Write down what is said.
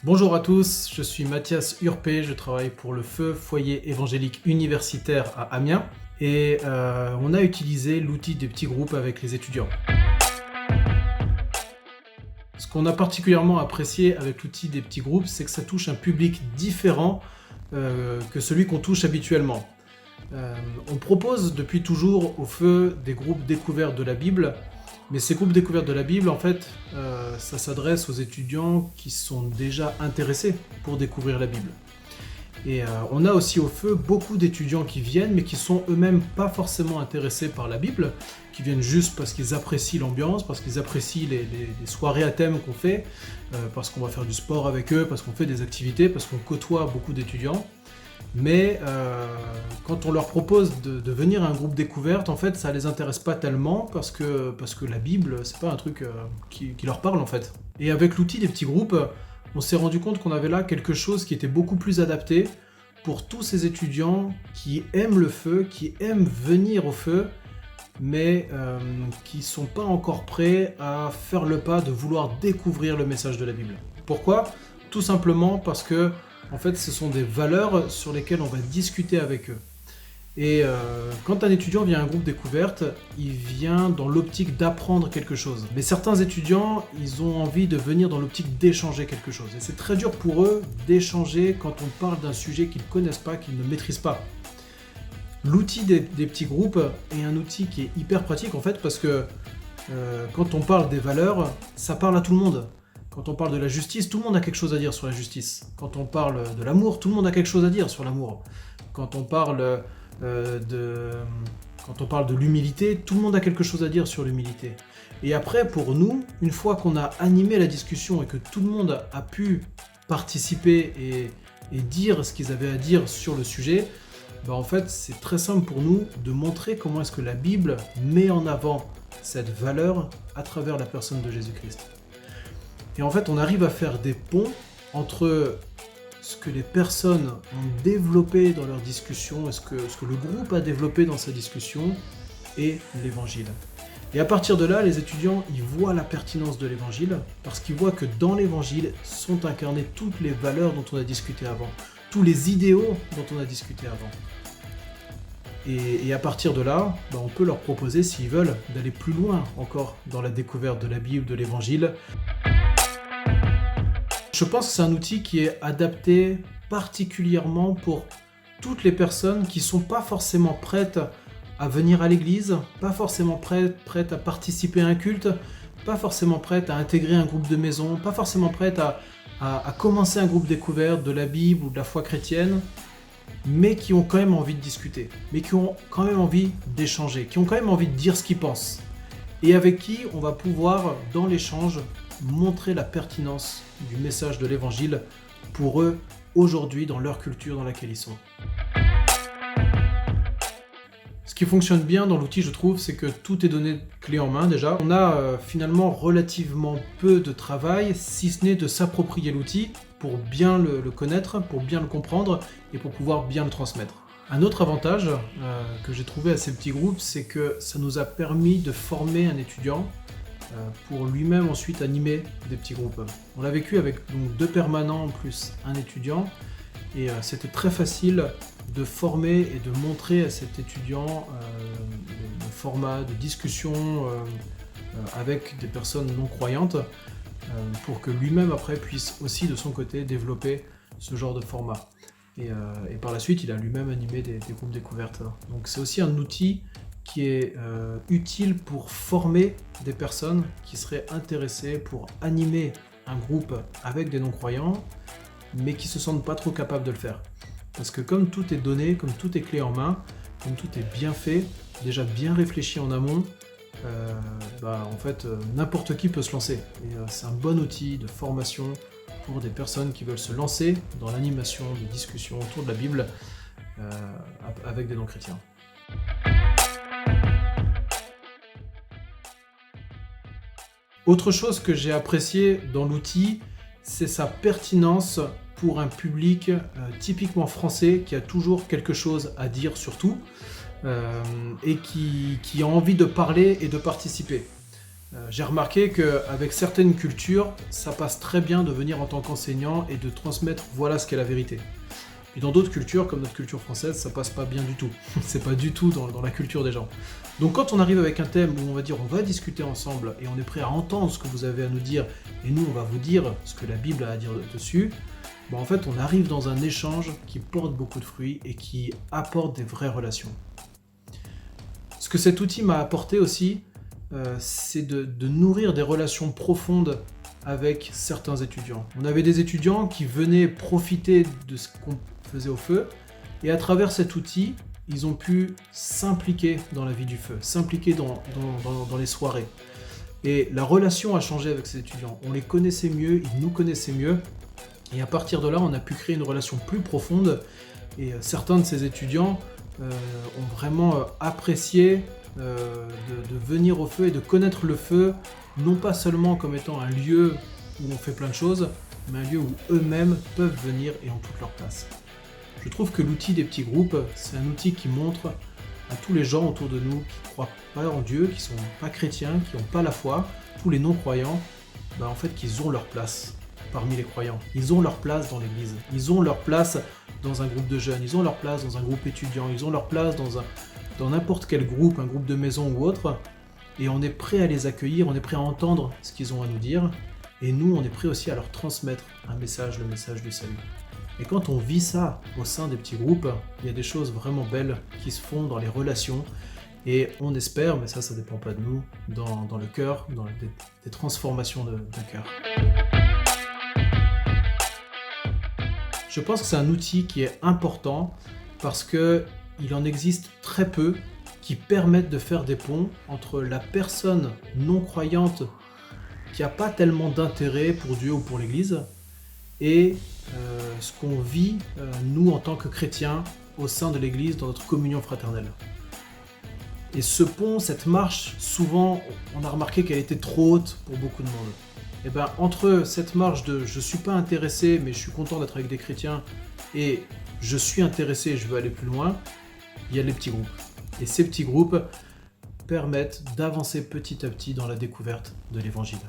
Bonjour à tous, je suis Mathias Urpé, je travaille pour le Feu Foyer Évangélique Universitaire à Amiens et on a utilisé l'outil des petits groupes avec les étudiants. Ce qu'on a particulièrement apprécié avec l'outil des petits groupes, c'est que ça touche un public différent que celui qu'on touche habituellement. On propose depuis toujours au Feu des groupes découvertes de la Bible, mais ces groupes découvertes de la Bible, en fait, ça s'adresse aux étudiants qui sont déjà intéressés pour découvrir la Bible. Et on a aussi au Feu beaucoup d'étudiants qui viennent, mais qui sont eux-mêmes pas forcément intéressés par la Bible, qui viennent juste parce qu'ils apprécient l'ambiance, parce qu'ils apprécient les soirées à thème qu'on fait, parce qu'on va faire du sport avec eux, parce qu'on fait des activités, parce qu'on côtoie beaucoup d'étudiants. Mais quand on leur propose de venir à un groupe découverte, en fait, ça les intéresse pas tellement parce que la Bible, c'est pas un truc qui leur parle en fait. Et avec l'outil des petits groupes, on s'est rendu compte qu'on avait là quelque chose qui était beaucoup plus adapté pour tous ces étudiants qui aiment le Feu, qui aiment venir au Feu, mais qui sont pas encore prêts à faire le pas de vouloir découvrir le message de la Bible. Pourquoi ? Tout simplement parce que en fait, ce sont des valeurs sur lesquelles on va discuter avec eux. Et quand un étudiant vient à un groupe découverte, il vient dans l'optique d'apprendre quelque chose. Mais certains étudiants, ils ont envie de venir dans l'optique d'échanger quelque chose. Et c'est très dur pour eux d'échanger quand on parle d'un sujet qu'ils ne connaissent pas, qu'ils ne maîtrisent pas. L'outil des petits groupes est un outil qui est hyper pratique en fait parce que quand on parle des valeurs, ça parle à tout le monde. Quand on parle de la justice, tout le monde a quelque chose à dire sur la justice. Quand on parle de l'amour, tout le monde a quelque chose à dire sur l'amour. Quand on parle de l'humilité, tout le monde a quelque chose à dire sur l'humilité. Et après, pour nous, une fois qu'on a animé la discussion et que tout le monde a pu participer et dire ce qu'ils avaient à dire sur le sujet, en fait, c'est très simple pour nous de montrer comment est-ce que la Bible met en avant cette valeur à travers la personne de Jésus-Christ. Et en fait, on arrive à faire des ponts entre ce que les personnes ont développé dans leur discussion et ce que le groupe a développé dans sa discussion et l'évangile. Et à partir de là, les étudiants, ils voient la pertinence de l'évangile parce qu'ils voient que dans l'évangile sont incarnées toutes les valeurs dont on a discuté avant, tous les idéaux dont on a discuté avant. Et à partir de là, on peut leur proposer, s'ils veulent, d'aller plus loin encore dans la découverte de la Bible, de l'évangile. Je pense que c'est un outil qui est adapté particulièrement pour toutes les personnes qui ne sont pas forcément prêtes à venir à l'église, pas forcément prêtes à participer à un culte, pas forcément prêtes à intégrer un groupe de maison, pas forcément prêtes à commencer un groupe découverte de la Bible ou de la foi chrétienne, mais qui ont quand même envie de discuter, mais qui ont quand même envie d'échanger, qui ont quand même envie de dire ce qu'ils pensent, et avec qui on va pouvoir, dans l'échange, montrer la pertinence du message de l'évangile pour eux aujourd'hui dans leur culture dans laquelle ils sont. Ce qui fonctionne bien dans l'outil, je trouve, c'est que tout est donné clé en main déjà. On a finalement relativement peu de travail, si ce n'est de s'approprier l'outil pour bien le connaître, pour bien le comprendre et pour pouvoir bien le transmettre. Un autre avantage que j'ai trouvé à ces petits groupes, c'est que ça nous a permis de former un étudiant pour lui-même ensuite animer des petits groupes. On l'a vécu avec donc 2 permanents plus un étudiant et c'était très facile de former et de montrer à cet étudiant le format de discussion avec des personnes non croyantes pour que lui-même après puisse aussi de son côté développer ce genre de format. Et par la suite, il a lui-même animé des groupes découvertes. Donc c'est aussi un outil qui est utile pour former des personnes qui seraient intéressées pour animer un groupe avec des non-croyants, mais qui ne se sentent pas trop capables de le faire. Parce que comme tout est donné, comme tout est clé en main, comme tout est bien fait, déjà bien réfléchi en amont, en fait, n'importe qui peut se lancer. Et c'est un bon outil de formation pour des personnes qui veulent se lancer dans l'animation, des discussions autour de la Bible avec des non-chrétiens. Autre chose que j'ai apprécié dans l'outil, c'est sa pertinence pour un public typiquement français qui a toujours quelque chose à dire sur tout et qui a envie de parler et de participer. J'ai remarqué qu'avec certaines cultures, ça passe très bien de venir en tant qu'enseignant et de transmettre voilà ce qu'est la vérité. Puis dans d'autres cultures, comme notre culture française, ça passe pas bien du tout. C'est pas du tout dans la culture des gens. Donc quand on arrive avec un thème où on va dire on va discuter ensemble et on est prêt à entendre ce que vous avez à nous dire et nous on va vous dire ce que la Bible a à dire dessus, en fait on arrive dans un échange qui porte beaucoup de fruits et qui apporte des vraies relations. Ce que cet outil m'a apporté aussi, c'est de nourrir des relations profondes avec certains étudiants. On avait des étudiants qui venaient profiter de ce qu'on faisait au feu, et à travers cet outil, ils ont pu s'impliquer dans la vie du feu, s'impliquer dans les soirées. Et la relation a changé avec ces étudiants. On les connaissait mieux, ils nous connaissaient mieux, et à partir de là, on a pu créer une relation plus profonde, et certains de ces étudiants ont vraiment apprécié de venir au feu et de connaître le feu, non pas seulement comme étant un lieu où on fait plein de choses, mais un lieu où eux-mêmes peuvent venir et ont toute leur place. Je trouve que l'outil des petits groupes, c'est un outil qui montre à tous les gens autour de nous qui ne croient pas en Dieu, qui ne sont pas chrétiens, qui n'ont pas la foi, tous les non-croyants, en fait qu'ils ont leur place parmi les croyants. Ils ont leur place dans l'église, ils ont leur place dans un groupe de jeunes, ils ont leur place dans un groupe étudiant, ils ont leur place dans n'importe quel groupe, un groupe de maison ou autre, et on est prêt à les accueillir, on est prêt à entendre ce qu'ils ont à nous dire, et nous on est prêt aussi à leur transmettre un message, le message du salut. Et quand on vit ça au sein des petits groupes, il y a des choses vraiment belles qui se font dans les relations, et on espère, mais ça dépend pas de nous, dans le cœur, dans des transformations de cœur. Je pense que c'est un outil qui est important parce qu'il en existe très peu qui permettent de faire des ponts entre la personne non croyante qui n'a pas tellement d'intérêt pour Dieu ou pour l'Église et ce qu'on vit, nous, en tant que chrétiens, au sein de l'Église, dans notre communion fraternelle. Et ce pont, cette marche, souvent, on a remarqué qu'elle était trop haute pour beaucoup de monde. Et entre cette marche de « je suis pas intéressé, mais je suis content d'être avec des chrétiens » et « je suis intéressé et je veux aller plus loin », il y a les petits groupes. Et ces petits groupes permettent d'avancer petit à petit dans la découverte de l'Évangile.